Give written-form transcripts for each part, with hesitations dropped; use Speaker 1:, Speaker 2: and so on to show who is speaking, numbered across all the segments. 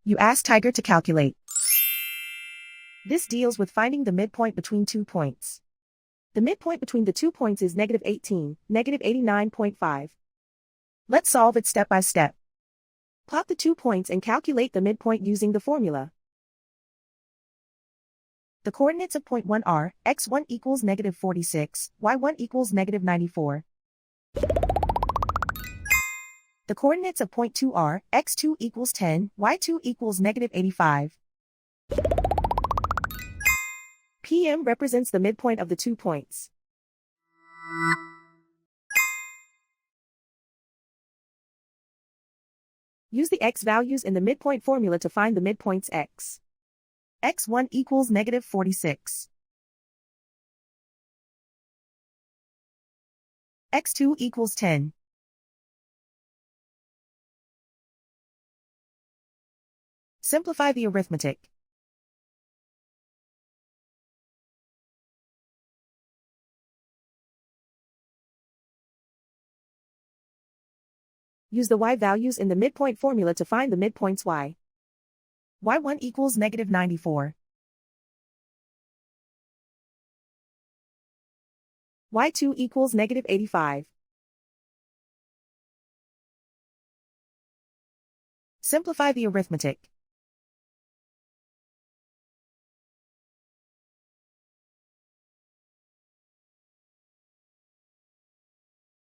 Speaker 1: You ask Tiger to calculate. This deals with finding the midpoint between 2 points. The midpoint between the 2 points is -18, -89.5. Let's solve it step by step. Plot the 2 points and calculate the midpoint using the formula. The coordinates of point 1 are, x1 equals -46, y1 equals -94. The coordinates of point 2 are, x2 equals 10, y2 equals -85. PM represents the midpoint of the 2 points. Use the x values in the midpoint formula to find the midpoints x. x1 equals -46. x2 equals 10. Simplify the arithmetic. Use the y values in the midpoint formula to find the midpoints y. y1 equals -94. y2 equals -85. Simplify the arithmetic.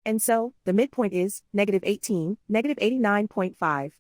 Speaker 1: And so, the midpoint is -18, -89.5.